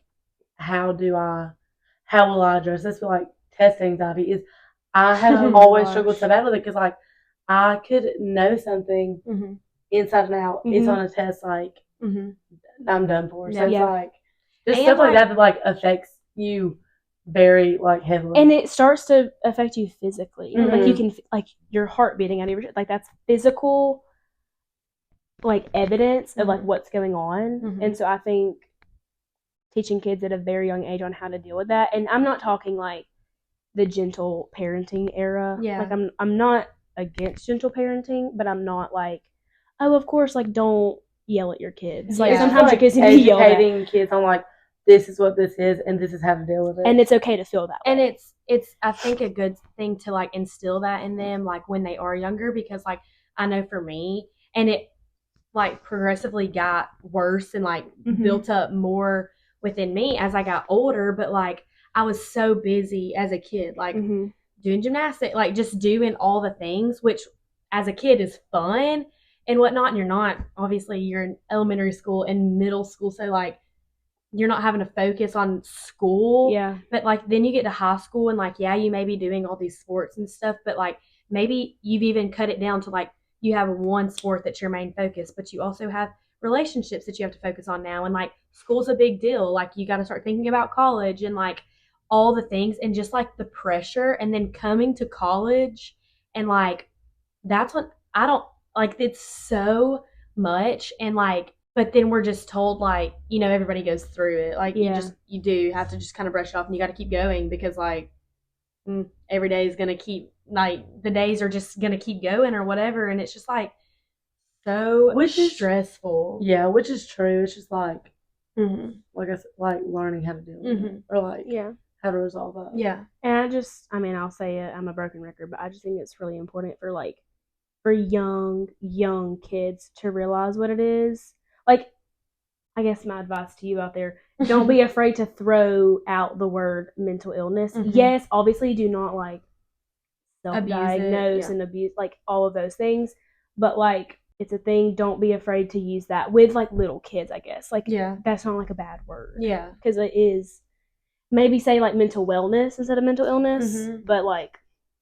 Speaker 2: how will I address this? But like, test anxiety is, I have
Speaker 3: Oh
Speaker 2: always
Speaker 3: gosh.
Speaker 2: struggled so bad with it because like, I could know something
Speaker 1: Mhm.
Speaker 2: inside and out. It's
Speaker 3: Mhm.
Speaker 2: on a test, like,
Speaker 1: Mhm.
Speaker 2: I'm done for. So
Speaker 1: Yeah.
Speaker 2: it's
Speaker 3: Yeah.
Speaker 2: like, just
Speaker 1: And,
Speaker 2: stuff like
Speaker 1: like-
Speaker 2: that like affects you very like heavily.
Speaker 3: And it starts to affect you physically. Like,
Speaker 2: Mhm.
Speaker 3: you can, like, your heart beating out of your, like, that's physical, like, evidence of, like,
Speaker 1: Mhm.
Speaker 3: what's going on.
Speaker 1: Mhm.
Speaker 3: And so I think teaching kids at a very young age on how to deal with that. And I'm not talking like the gentle parenting era.
Speaker 1: Yeah.
Speaker 3: Like, I'm not against gentle parenting, but I'm not like, oh, of course, like, don't yell at your kids. Like,
Speaker 1: Yeah.
Speaker 3: sometimes
Speaker 2: like
Speaker 3: your kids need to be yelled at,
Speaker 2: educating kids on like, this is what this is and this is how to deal with it.
Speaker 3: and it's okay to feel that way.
Speaker 1: And it's I think a good thing to like instill that in them like when they are younger, because like I know for me, and it like progressively got worse and like
Speaker 3: Mhm.
Speaker 1: built up more within me as I got older, but like I was so busy as a kid, like
Speaker 3: Mhm.
Speaker 1: doing gymnastics, like just doing all the things, which as a kid is fun and whatnot. And you're not, obviously, you're in elementary school and middle school, so like you're not having to focus on school.
Speaker 3: Yeah.
Speaker 1: But like then you get to high school and like, yeah, you may be doing all these sports and stuff, but like maybe you've even cut it down to like you have one sport that's your main focus, but you also have relationships that you have to focus on now. And like school's a big deal. Like you got to start thinking about college and like all the things, and just like the pressure, and then coming to college, and like that's what I don't like. It's so much, and like, but then we're just told like, everybody goes through it. Like
Speaker 3: Yeah.
Speaker 1: you do have to just kind of brush it off, and you got to keep going, because like every day is gonna keep, like, the days are just gonna keep going or whatever, and it's just like so
Speaker 2: Which is
Speaker 1: stressful.
Speaker 2: Yeah, which is true. It's just like,
Speaker 1: Mm-hmm.
Speaker 2: like I said, like learning how to deal with it, or like
Speaker 3: Yeah.
Speaker 2: how to resolve that.
Speaker 1: Yeah.
Speaker 3: And I'll say it, I'm a broken record, but I just think it's really important for, like, for young kids to realize what it is. Like, I guess my advice to you out there, don't be afraid to throw out the word mental illness.
Speaker 1: Mhm.
Speaker 3: Yes, obviously do not, like, self-diagnose
Speaker 1: yeah.
Speaker 3: and abuse, like, all of those things. But, like, it's a thing. Don't be afraid to use that with, like, little kids, I guess. Like,
Speaker 1: Yeah.
Speaker 3: that's not, like, a bad word.
Speaker 1: Yeah.
Speaker 3: Because it is. Maybe say, like, mental wellness instead of mental illness.
Speaker 1: Mhm.
Speaker 3: But, like,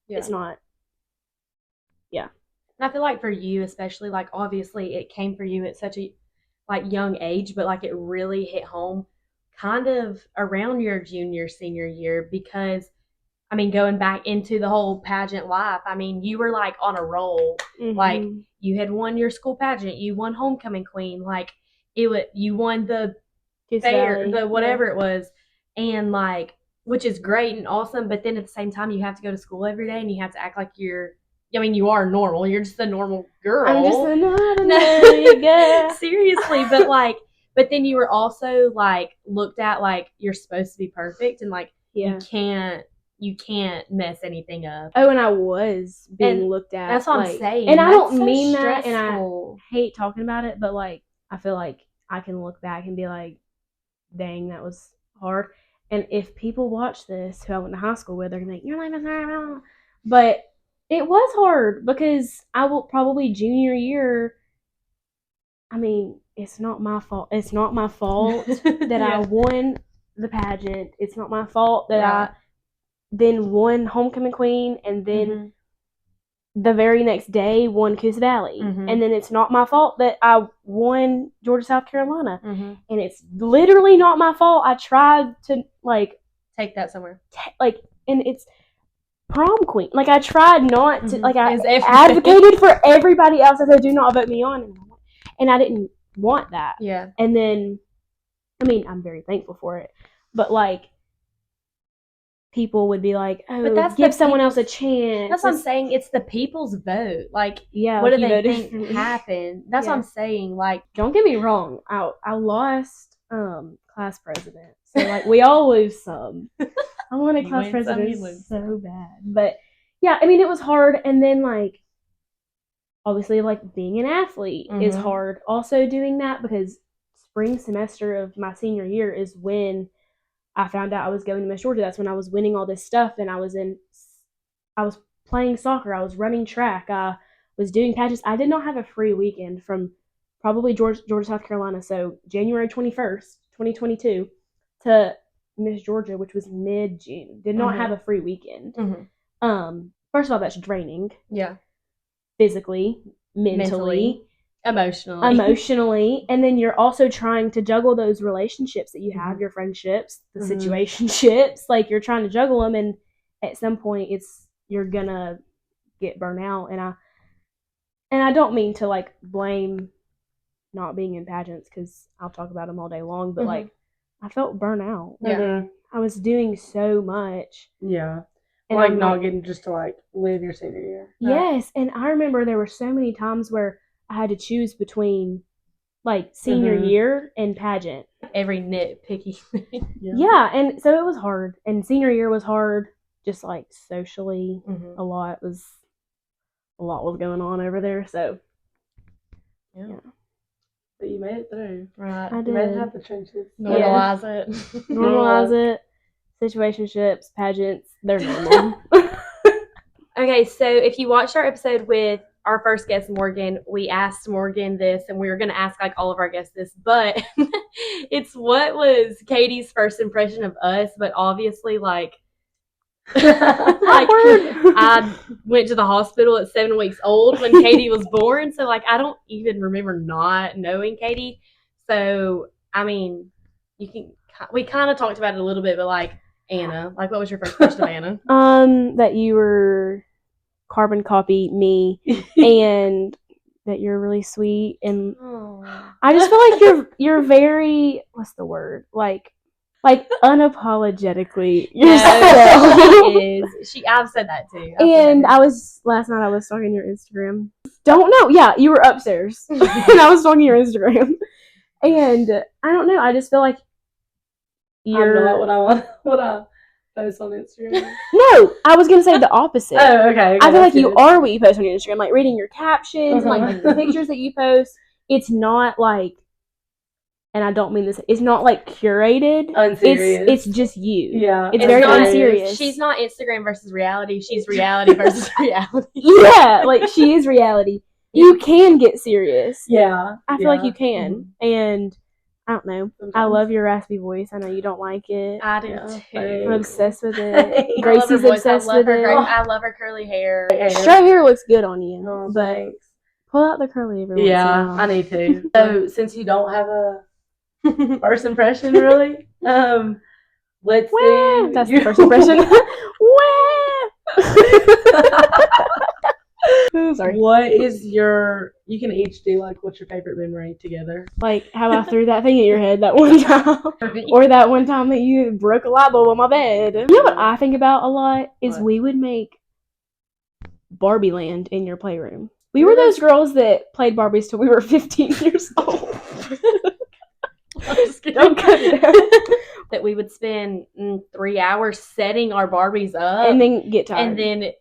Speaker 1: Yeah.
Speaker 3: it's not. Yeah.
Speaker 1: And I feel like for you, especially, like, obviously it came for you at such a like young age, but like it really hit home kind of around your junior senior year, because I mean, going back into the whole pageant life, I mean, you were like on a roll.
Speaker 3: Mm-hmm.
Speaker 1: Like you had won your school pageant, you won homecoming queen, like you won the
Speaker 3: Kiss
Speaker 1: fair,
Speaker 3: Valley.
Speaker 1: the whatever it was, and like, which is great and awesome. But then at the same time, you have to go to school every day, and you have to act like I mean, you are normal. You're just a normal girl.
Speaker 3: I'm just another girl.
Speaker 1: Seriously, but then you were also like looked at like you're supposed to be perfect, and like
Speaker 3: Yeah.
Speaker 1: you can't mess anything up.
Speaker 3: Oh, and I was being
Speaker 1: And
Speaker 3: looked at.
Speaker 1: that's what
Speaker 3: like,
Speaker 1: I'm saying.
Speaker 3: And I
Speaker 1: That's
Speaker 3: don't
Speaker 1: so
Speaker 3: mean that, and I
Speaker 1: stressful.
Speaker 3: hate talking about it, but like I feel like I can look back and be like, dang, that was hard. And if people watch this who I went to high school with, they're gonna be like, your life is hard. But it was hard because I will probably junior year. I mean, it's not my fault. It's not my fault that
Speaker 1: Yeah.
Speaker 3: I won the pageant. It's not my fault that
Speaker 1: Right.
Speaker 3: I then won homecoming queen, and then
Speaker 1: Mhm.
Speaker 3: the very next day won Coos Valley.
Speaker 1: Mhm.
Speaker 3: And then it's not my fault that I won Georgia, South Carolina.
Speaker 1: Mhm.
Speaker 3: And it's literally not my fault. I tried to, like,
Speaker 1: Take that somewhere.
Speaker 3: and it's prom queen. Like, I tried not to,
Speaker 1: Mhm.
Speaker 3: like, I
Speaker 1: Is everybody-
Speaker 3: advocated for everybody else. I said, do not vote me on. And I didn't want that.
Speaker 1: Yeah.
Speaker 3: And then, I mean, I'm very thankful for it. But, like, people would be like, oh,
Speaker 1: But that's
Speaker 3: give
Speaker 1: the
Speaker 3: someone else a
Speaker 1: people's-
Speaker 3: chance.
Speaker 1: That's what I'm saying. It's the people's vote. Like,
Speaker 3: Yeah,
Speaker 1: what
Speaker 3: like,
Speaker 1: do
Speaker 3: you
Speaker 1: they
Speaker 3: voted
Speaker 1: think
Speaker 3: for me.
Speaker 1: happened? That's what
Speaker 3: Yeah.
Speaker 1: I'm saying. Like,
Speaker 3: Don't get me wrong. I lost class president. So, like, we all lose some. I wanted
Speaker 1: You
Speaker 3: class
Speaker 1: win some, you
Speaker 3: president
Speaker 1: lose
Speaker 3: so bad. But yeah, I mean, it was hard. And then, like, obviously, like, being an athlete is hard. Also doing that because spring semester of my senior year is when I found out I was going to Miss Georgia. That's when I was winning all this stuff, and I was playing soccer, I was running track, I was doing pageants. I did not have a free weekend from probably Georgia, South Carolina. So January 21st, 2022 to Miss Georgia, which was mid-June. Did not have a free weekend. First of all, that's draining.
Speaker 1: Yeah.
Speaker 3: Physically, mentally,
Speaker 1: emotionally.
Speaker 3: And then you're also trying to juggle those relationships that you have, your friendships, the situationships. Like, you're trying to juggle them, and at some point you're gonna get burnt out. And I don't mean to, like, blame not being in pageants, because I'll talk about them all day long, but like, I felt burnt out. I was doing so much.
Speaker 2: Yeah.
Speaker 3: And
Speaker 2: like,
Speaker 3: I'm
Speaker 2: not getting just to, like, live your senior year.
Speaker 3: Yes. And I remember there were so many times where I had to choose between, like, senior year and pageant.
Speaker 1: Every nitpicky thing.
Speaker 3: Yeah. And so it was hard. And senior year was hard, just, like, socially. A lot was going on over there. So,
Speaker 1: yeah.
Speaker 2: But you made it through.
Speaker 1: Right.
Speaker 3: I did.
Speaker 2: You made it out the trenches.
Speaker 1: Normalize it.
Speaker 3: Normalize it. Situationships, pageants, they're normal.
Speaker 1: Okay, so if you watched our episode with our first guest, Morgan, we asked Morgan this, and we were going to ask, like, all of our guests this, but it's what was Katie's first impression of us, but obviously, like, I went to the hospital at 7 weeks old when Katie was born, so, like, I don't even remember not knowing Katie. So, I mean, we kind of talked about it a little bit, but, like, Anna, like, what was your first impression of Anna?
Speaker 3: That you were carbon copy me, and that you're really sweet, and I just feel like you're very, what's the word, like unapologetically yourself.
Speaker 1: I've said that too.
Speaker 3: Last night I was stalking your Instagram. Don't know. Yeah, you were upstairs, and I was stalking your Instagram, and I don't know. I just feel like you're
Speaker 2: I'm not what I post on Instagram.
Speaker 3: No, I was gonna say the opposite.
Speaker 2: Oh, okay.
Speaker 3: I feel like you are what you post on your Instagram, like reading your captions, and like the pictures that you post. It's not like, and I don't mean this, it's not like curated.
Speaker 2: Unserious.
Speaker 3: It's just you.
Speaker 2: Yeah.
Speaker 3: It's very unserious.
Speaker 1: She's not Instagram versus reality. She's reality versus reality.
Speaker 3: Yeah, like, she is reality. You can get serious.
Speaker 2: Yeah.
Speaker 3: I feel like you can. And I don't know. Sometimes. I love your raspy voice. I know you don't like it.
Speaker 1: I do too.
Speaker 3: I'm obsessed with it. Gracie's obsessed with it.
Speaker 1: I love her curly hair.
Speaker 3: Straight hair looks good on you.
Speaker 2: Oh,
Speaker 3: but
Speaker 2: thanks.
Speaker 3: Pull out the curly every once in a while.
Speaker 2: I need to. So, since you don't have a first impression, really, let's do.
Speaker 3: That's the first impression. Sorry.
Speaker 2: What is you can each do, like, what's your favorite memory together?
Speaker 3: Like, how I threw that thing at your head that one time. Or that one time that you broke a light bulb on my bed. You know what I think about a lot is we would make Barbie Land in your playroom. We were those girls that played Barbies till we were 15 years old.
Speaker 1: I'm just kidding. Don't cut it out. That we would spend 3 hours setting our Barbies up.
Speaker 3: And then get tired.
Speaker 1: And then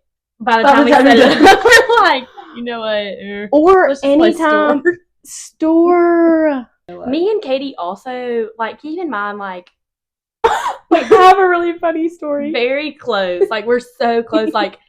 Speaker 1: by the time we set it up, we're like, you know what?
Speaker 3: Or anytime. Store.
Speaker 1: Me and Katie also, like, keep in mind, like,
Speaker 3: I have a really funny story.
Speaker 1: Very close. Like, we're so close. Like,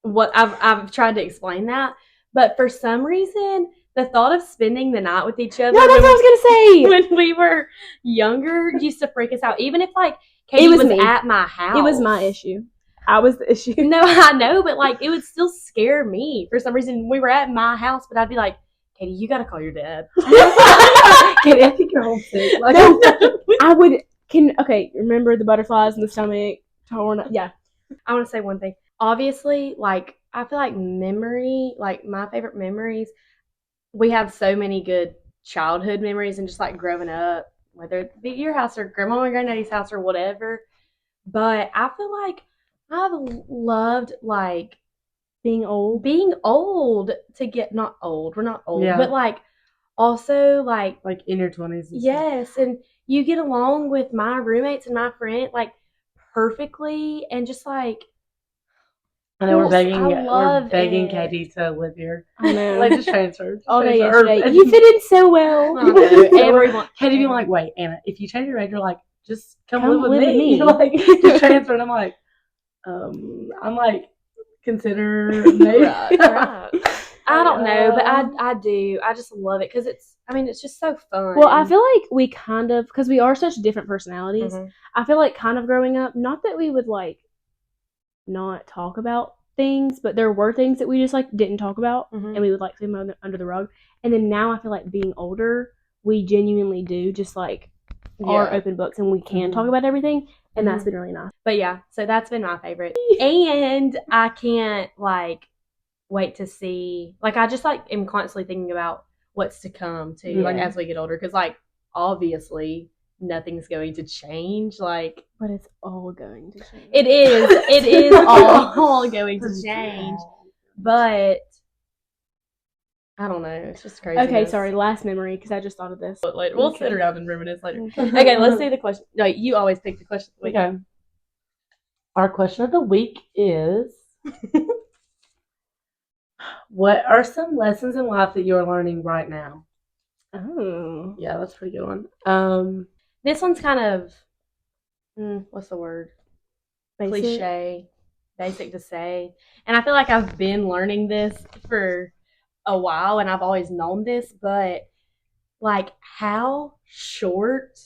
Speaker 1: what I've tried to explain that. But for some reason, the thought of spending the night with each other.
Speaker 3: No, that's what I was going to
Speaker 1: say. When we were younger, used to freak us out. Even if, like, Katie was at my house.
Speaker 3: It was my issue. I was the issue.
Speaker 1: No, I know, but, like, it would still scare me. For some reason, we were at my house, but I'd be like, Katie, you got to call your dad.
Speaker 2: Katie, I think you're homesick. Like,
Speaker 3: no, I would. Remember the butterflies in the stomach? Torn up? Yeah.
Speaker 1: I want to say one thing. Obviously, like, I feel like my favorite memories, we have so many good childhood memories and just, like, growing up, whether it be your house or grandma and granddaddy's house or whatever. But I feel like I've loved, like, being old to get, not old, we're not old, but, like, also, like
Speaker 2: in your 20s.
Speaker 1: Yes, and you get along with my roommates and my friend, like, perfectly, and just, like,
Speaker 2: I know
Speaker 1: Well, I love
Speaker 2: we're begging
Speaker 1: it.
Speaker 2: Katie to live here.
Speaker 3: I know.
Speaker 2: Like, just transfer. Just
Speaker 3: All day
Speaker 2: transfer.
Speaker 3: yesterday. You fit in so well.
Speaker 1: I know. Everyone.
Speaker 2: Katie being like, wait, Anna, if you change your major, like, just come
Speaker 3: Come
Speaker 2: live with me. Like, just transfer. And I'm like, consider maybe.
Speaker 1: Right. I don't know, but I do. I just love it because it's just so fun.
Speaker 3: Well, I feel like we kind of, because we are such different personalities, I feel like kind of growing up, not that we would like not talk about things, but there were things that we just like didn't talk about and we would like sweep them under the rug. And then now I feel like being older, we genuinely do just like are open books and we can talk about everything, and that's been really nice.
Speaker 1: But yeah, so that's been my favorite. And I can't like wait to see, like, I just like am constantly thinking about what's to come too, like as we get older, because like obviously nothing's going to change, like,
Speaker 3: but it's all going to change.
Speaker 1: It is all going to change, but I don't know, it's just crazy.
Speaker 3: Okay, sorry, last memory, because I just thought of this.
Speaker 1: We'll sit around and reminisce later. Okay, let's do the question. No, you always pick the question of the week.
Speaker 2: Okay. Our question of the week is what are some lessons in life that you're learning right now?
Speaker 3: Oh.
Speaker 2: Yeah, that's a pretty good one.
Speaker 1: This one's kind of, what's the word?
Speaker 3: Basic.
Speaker 1: Cliche. Basic to say. And I feel like I've been learning this for a while and I've always known this, but like how short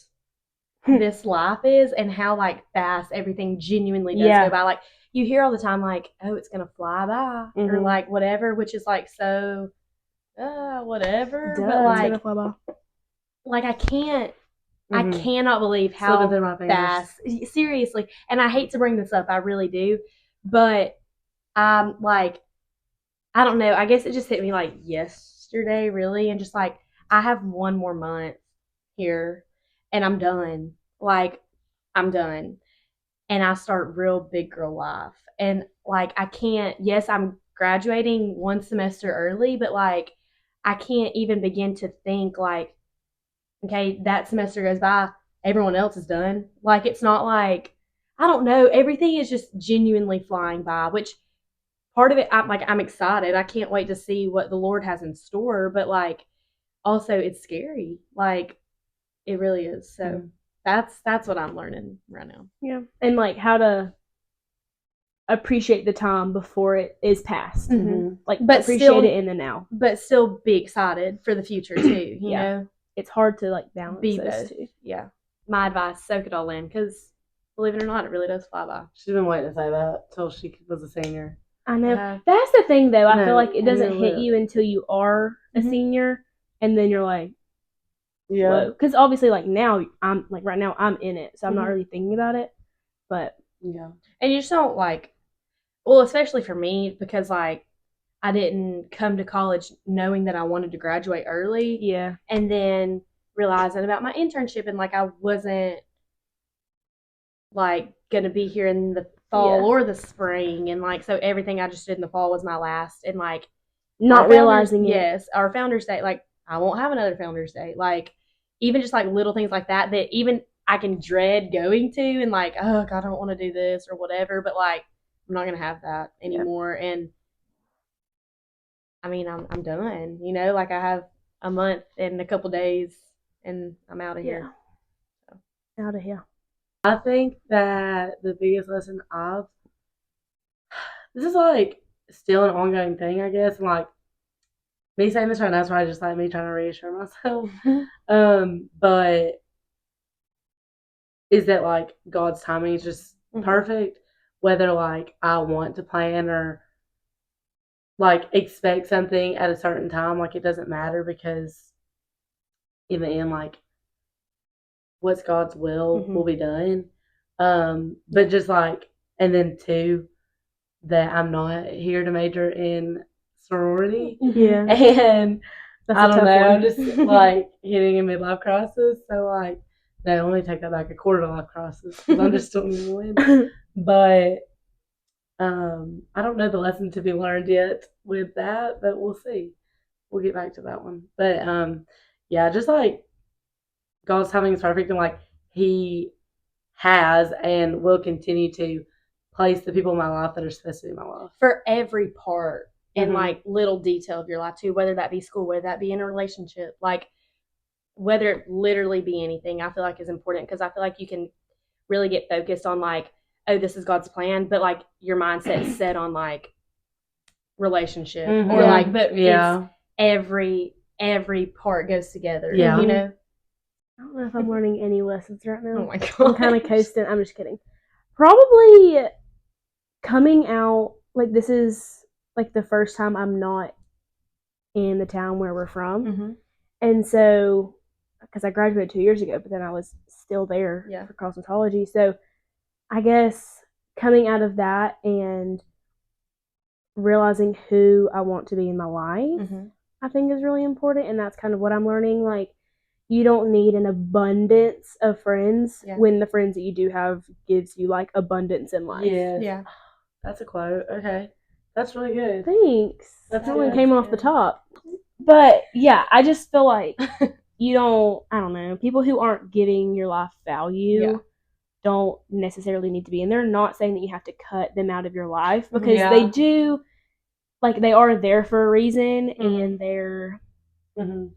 Speaker 1: this life is and how like fast everything genuinely does go by. Like you hear all the time like, oh, it's gonna fly by or like whatever, which is like so whatever.
Speaker 3: Duh,
Speaker 1: but like I cannot believe how fast, seriously, and I hate to bring this up, I really do, but like, I don't know, I guess it just hit me like yesterday really, and just like I have one more month here and I'm done. Like, I'm done. And I start real big girl life. And like, I can't, yes, I'm graduating one semester early, but like, I can't even begin to think like, okay, that semester goes by, everyone else is done. Like, it's not like, I don't know, everything is just genuinely flying by, which part of it, I'm excited. I can't wait to see what the Lord has in store, but like, also it's scary. Like, it really is. So that's what I'm learning right now.
Speaker 3: Yeah. And like how to appreciate the time before it is past. Like, but appreciate it in the now.
Speaker 1: But still be excited for the future too, you know?
Speaker 3: It's hard to like balance those
Speaker 1: both.
Speaker 3: two.
Speaker 1: Yeah. My advice, soak it all in, because believe it or not, it really does fly by.
Speaker 2: She's been waiting to say that till she was a senior.
Speaker 3: I know. That's the thing though. I feel like it doesn't hit you until you are a senior, and then you're like, yeah. Because obviously, like now, I'm like right now I'm in it, so I'm not really thinking about it. But
Speaker 2: yeah,
Speaker 1: and you just don't like, well, especially for me, because like I didn't come to college knowing that I wanted to graduate early.
Speaker 3: Yeah,
Speaker 1: and then realizing about my internship and like I wasn't like gonna be here in the fall or the spring, and like so everything I just did in the fall was my last, and like
Speaker 3: not realizing it.
Speaker 1: Yes, our Founders Day, like I won't have another Founders Day. Like even just like little things like that even I can dread going to, and like, oh God, I don't want to do this or whatever, but like I'm not gonna have that anymore. And I mean, I'm done, you know, like I have a month and a couple days and I'm out of here.
Speaker 3: So. Out of here.
Speaker 2: I think that the biggest lesson this is like still an ongoing thing, I guess, and like me saying this right now is probably just like me trying to reassure myself. But is that like God's timing is just perfect, whether like I want to plan or like expect something at a certain time, like it doesn't matter, because in the end, like what's God's will be done. But just like, and then two, that I'm not here to major in sorority.
Speaker 3: Yeah.
Speaker 2: And that's I don't know, I'm just like hitting a midlife crisis. So like, no, let me take that back, a quarter life crisis, because I'm just 21. But I don't know the lesson to be learned yet with that, but we'll see. We'll get back to that one. But yeah, just like God's timing is perfect, and like He has and will continue to place the people in my life that are supposed to be in my life.
Speaker 1: For every part and
Speaker 2: Mhm.
Speaker 1: like little detail of your life too, whether that be school, whether that be in a relationship, like whether it literally be anything, I feel like is important because I feel like you can really get focused on like, oh, this is God's plan, but like your mindset is set on like relationship or like, but it's every part goes together.
Speaker 2: Yeah.
Speaker 1: You know?
Speaker 3: I don't know if I'm learning any lessons right now.
Speaker 1: Oh my god.
Speaker 3: I'm kind of coasting. I'm just kidding. Probably coming out, like, this is like the first time I'm not in the town where we're from.
Speaker 1: Mm-hmm.
Speaker 3: And so, because I graduated 2 years ago, but then I was still there for cosmetology. So I guess coming out of that and realizing who I want to be in my life, I think is really important. And that's kind of what I'm learning. Like, you don't need an abundance of friends when the friends that you do have gives you like abundance in life.
Speaker 2: Yeah. That's a quote. Okay. That's really good.
Speaker 3: Thanks.
Speaker 2: That
Speaker 3: one came off the top. But yeah, I just feel like I don't know, people who aren't giving your life value don't necessarily need to be in there. Not saying that you have to cut them out of your life because they do, like, they are there for a reason and they're going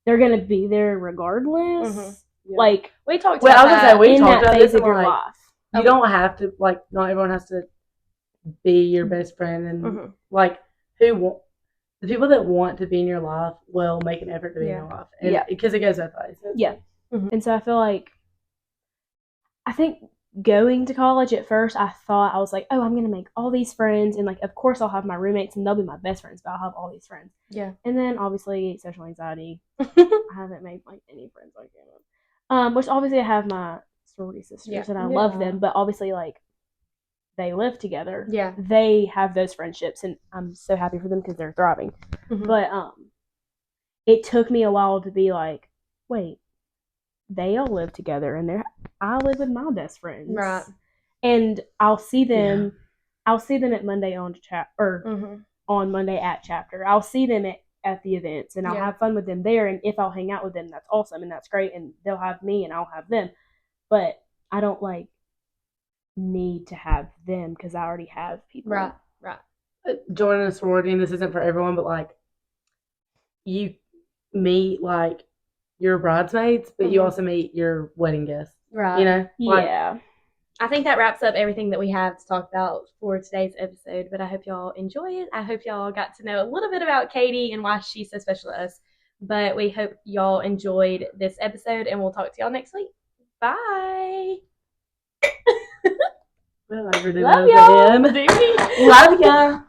Speaker 3: to be there regardless. Like,
Speaker 1: we talked about
Speaker 2: in that
Speaker 3: phase of your life.
Speaker 2: You don't have to, like, not everyone has to be your best friend. And, like, the people that want to be in your life will make an effort to be in your life. And because it goes both ways.
Speaker 3: Yeah. And so I feel like, I think going to college at first, I was like, oh, I'm going to make all these friends. And, like, of course I'll have my roommates and they'll be my best friends, but I'll have all these friends.
Speaker 1: Yeah.
Speaker 3: And then, obviously, social anxiety. I haven't made, like, any friends like that. Which, obviously, I have my sorority sisters and I love them. But, obviously, like, they live together.
Speaker 1: Yeah.
Speaker 3: They have those friendships, and I'm so happy for them because they're thriving. But it took me a while to be like, wait, they all live together, and I live with my best friends,
Speaker 1: right?
Speaker 3: And I'll see them. Yeah. I'll see them at Monday on on Monday at chapter. I'll see them at the events, and I'll have fun with them there. And if I'll hang out with them, that's awesome, and that's great. And they'll have me, and I'll have them. But I don't like need to have them because I already have people.
Speaker 1: Right.
Speaker 2: Joining a sorority, and this isn't for everyone, but like you meet like your bridesmaids, but you also meet your wedding guests.
Speaker 1: Right.
Speaker 2: You know?
Speaker 3: Yeah.
Speaker 1: I think that wraps up everything that we have to talk about for today's episode, but I hope y'all enjoy it. I hope y'all got to know a little bit about Katie and why she's so special to us. But we hope y'all enjoyed this episode, and we'll talk to y'all next week. Bye.
Speaker 3: Love y'all.
Speaker 2: Love ya.